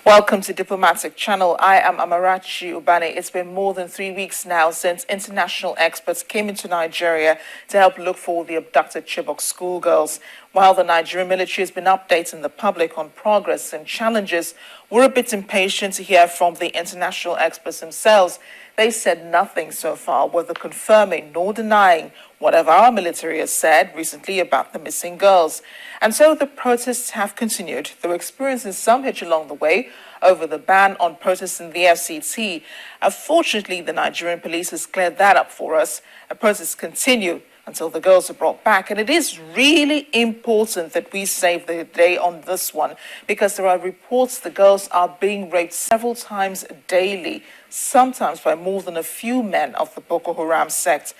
Welcome to Diplomatic Channel. I am Amarachi Ubane. It's been more than 3 weeks now since international experts came into Nigeria to help look for the abducted Chibok schoolgirls. While the Nigerian military has been updating the public on progress and challenges, we're a bit impatient to hear from the international experts themselves. They said nothing so far, whether confirming nor denying whatever our military has said recently about the missing girls. And so the protests have continued, though experiencing some hitch along the way over the ban on protests in the FCT. Unfortunately, the Nigerian police has cleared that up for us. The protests continue until the girls are brought back. And it is really important that we save the day on this one, because there are reports the girls are being raped several times daily, sometimes by more than a few men of the Boko Haram sect.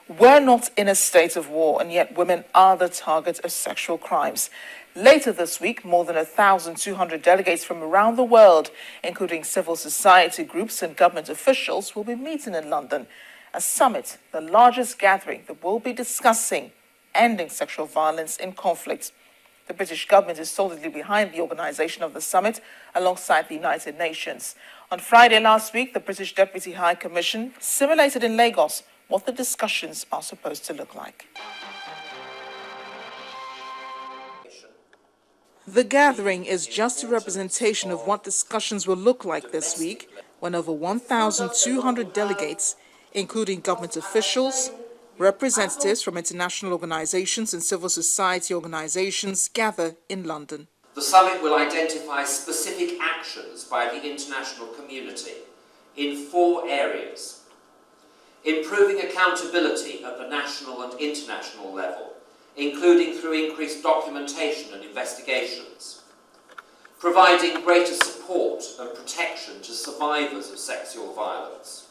We're not in a state of war, and yet women are the target of sexual crimes. Later this week, more than 1,200 delegates from around the world, including civil society groups and government officials, will be meeting in London. A summit, the largest gathering that will be discussing ending sexual violence in conflict. The British government is solidly behind the organisation of the summit alongside the United Nations. On Friday last week, the British Deputy High Commission simulated in Lagos what the discussions are supposed to look like. The gathering is just a representation of what discussions will look like this week, when over 1,200 delegates, including government officials, representatives from international organizations and civil society organizations, gather in London. The summit will identify specific actions by the international community in 4 areas: improving accountability at the national and international level, including through increased documentation and investigations; providing greater support and protection to survivors of sexual violence;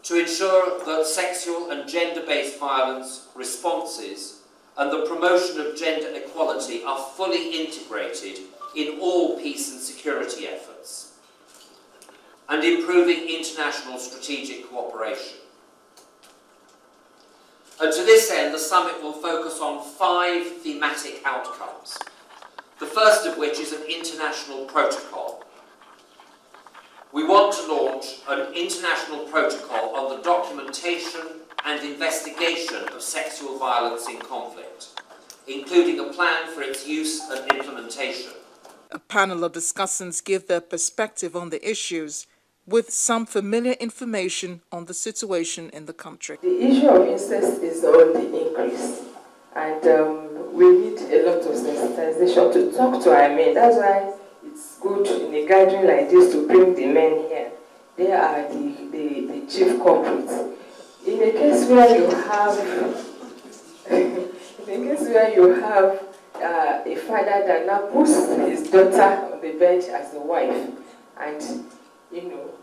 to ensure that sexual and gender-based violence responses and the promotion of gender equality are fully integrated in all peace and security efforts; and improving international strategic cooperation. And to this end, the summit will focus on 5 thematic outcomes, the first of which is an international protocol. We want to launch an international protocol on the documentation and investigation of sexual violence in conflict, including a plan for its use and implementation. A panel of discussants give their perspective on the issues, with some familiar information on the situation in the country. The issue of incest is on the increase, and we need a lot of sensitization to talk to our men. That's why it's good in a gathering like this to bring the men here. They are the chief culprits. In a case where you have, a father that now puts his daughter on the bench as a wife, and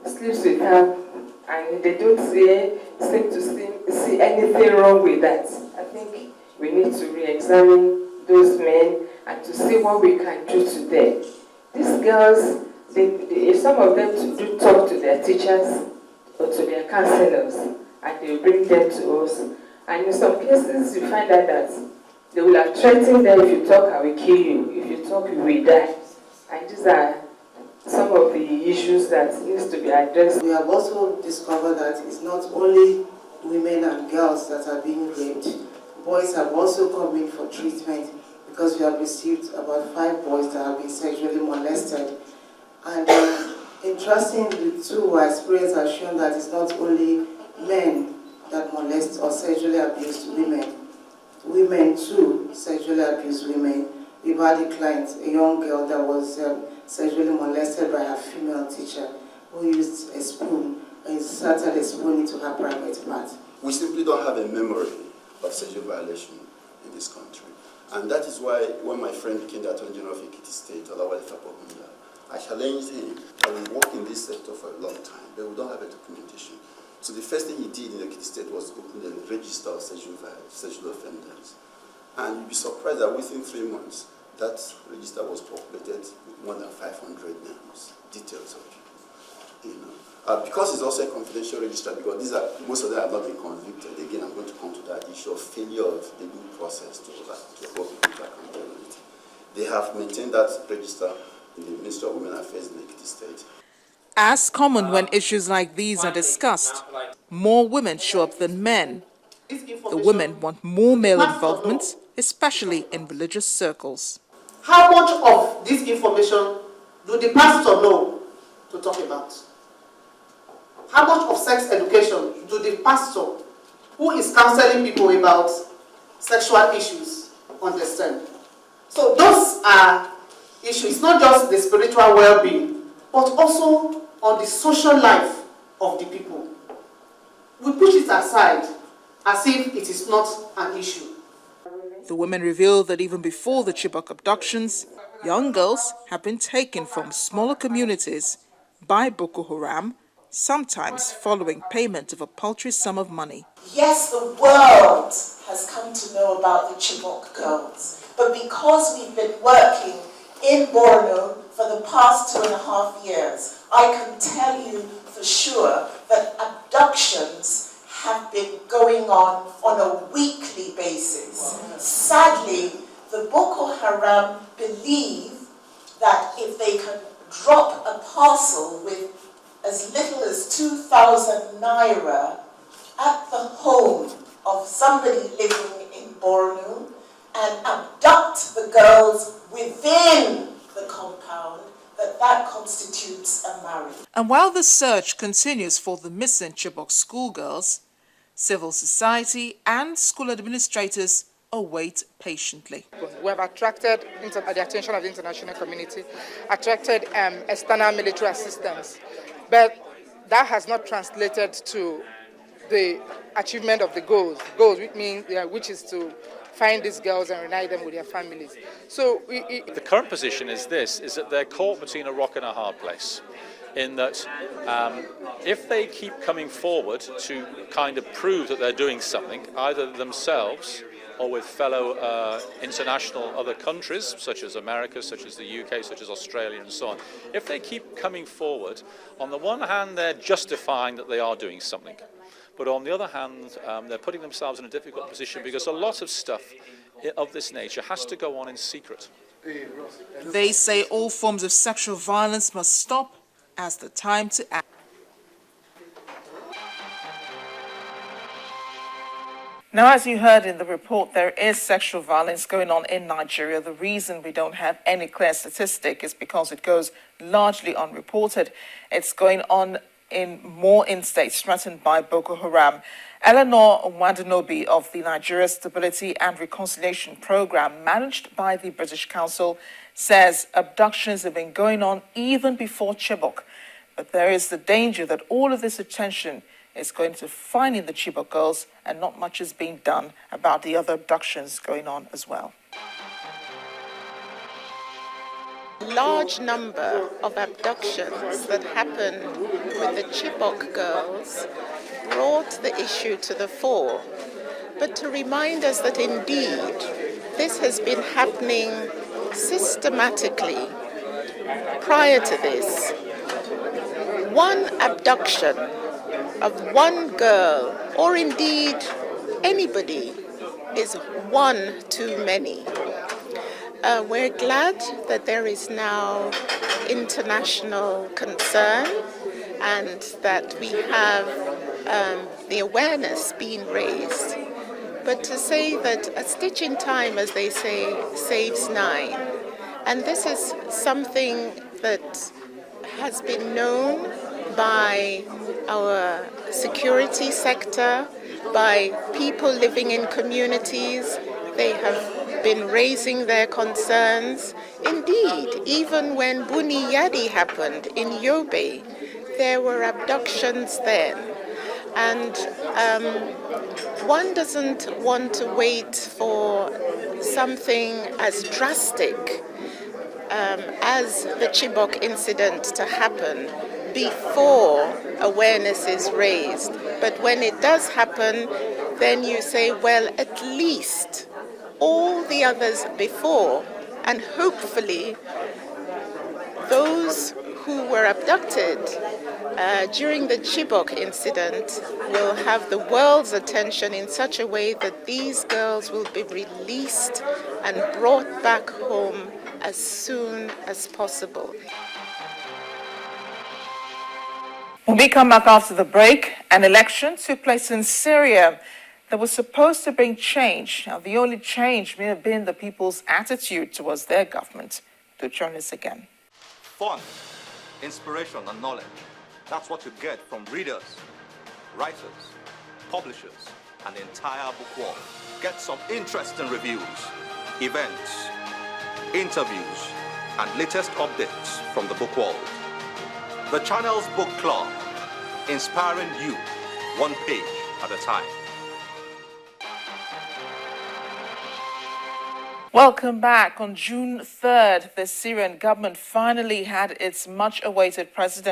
sleeps with her, and they don't seem to see anything wrong with that. I think we need to re-examine those men and to see what we can do to them. These girls, some of them do talk to their teachers or to their counselors, and they bring them to us. And in some cases, you find out that they will have threatened them: if you talk, I will kill you. If you talk, you will die. And these are some of the issues that needs to be addressed. We have also discovered that it's not only women and girls that are being raped. Boys have also come in for treatment, because we have received about 5 boys that have been sexually molested. And interestingly too, our experience has shown that it's not only men that molest or sexually abuse women. Women too sexually abuse women. We've had a client, a young girl that was sexually molested by her female teacher, who used a spoon and inserted a spoon into her private part. We simply don't have a memory of sexual violation in this country. And that is why when my friend became the Attorney General of Ekiti State, I challenged him that we work in this sector for a long time, but we don't have a documentation. So the first thing he did in Ekiti State was open a register of sexual offenders. And you'd be surprised that within 3 months, that register was populated with more than 500 names, details of people. Because it's also a confidential register, because most of them have not been convicted. Again, I'm going to come to that issue of failure of the due process to hold people to accountability. They have maintained that register in the Ministry of Women Affairs in Ekiti State. As common when issues like these are discussed, more women show up than men. The women want more male involvement, especially in religious circles. How much of this information do the pastor know to talk about? How much of sex education do the pastor who is counseling people about sexual issues understand? So those are issues. It's not just the spiritual well-being, but also on the social life of the people. We push it aside as if it is not an issue. The women revealed that even before the Chibok abductions, young girls have been taken from smaller communities by Boko Haram, sometimes following payment of a paltry sum of money. Yes, the world has come to know about the Chibok girls, but because we've been working in Borno for the past 2.5 years, I can tell you for sure that abductions have been going on a weekly basis. Sadly, the Boko Haram believe that if they can drop a parcel with as little as 2,000 naira at the home of somebody living in Borno and abduct the girls within the compound, that constitutes a marriage. And while the search continues for the missing Chibok schoolgirls, civil society and school administrators await patiently. We have attracted the attention of the international community, attracted external military assistance, but that has not translated to the achievement of the goals, which is to find these girls and reunite them with their families. So the current position is this, is that they're caught between a rock and a hard place, in that if they keep coming forward to kind of prove that they're doing something, either themselves or with fellow international other countries, such as America, such as the UK, such as Australia and so on, if they keep coming forward, on the one hand they're justifying that they are doing something, but on the other hand they're putting themselves in a difficult position because a lot of stuff of this nature has to go on in secret. They say all forms of sexual violence must stop as the time to act. Now, as you heard in the report, there is sexual violence going on in Nigeria. The reason we don't have any clear statistic is because it goes largely unreported. It's going on in more states threatened by Boko Haram. Eleanor Wadenobi of the Nigeria Stability and Reconciliation Program, managed by the British Council, says abductions have been going on even before Chibok. But there is the danger that all of this attention is going to finding the Chibok girls and not much is being done about the other abductions going on as well. Large number of abductions that happened with the Chibok girls brought the issue to the fore, but to remind us that indeed this has been happening systematically. Prior to this, one abduction of one girl, or indeed anybody, is one too many. We're glad that there is now international concern and that we have the awareness being raised. But to say that a stitch in time, as they say, saves 9. And this is something that has been known by our security sector, by people living in communities. They have been raising their concerns. Indeed, even when Buni Yadi happened in Yobe, there were abductions then. And one doesn't want to wait for something as drastic as the Chibok incident to happen before awareness is raised. But when it does happen, then you say, well, at least all the others before, and hopefully those who were abducted during the Chibok incident will have the world's attention in such a way that these girls will be released and brought back home as soon as possible. When we come back after the break, an election took place in Syria that was supposed to bring change. Now, the only change may have been the people's attitude towards their government. Do join us again. Fun, inspiration, and knowledge. That's what you get from readers, writers, publishers, and the entire book world. Get some interesting reviews, events, interviews, and latest updates from the book world. The channel's book club, inspiring you one page at a time. Welcome back. On June 3rd, the Syrian government finally had its much-awaited president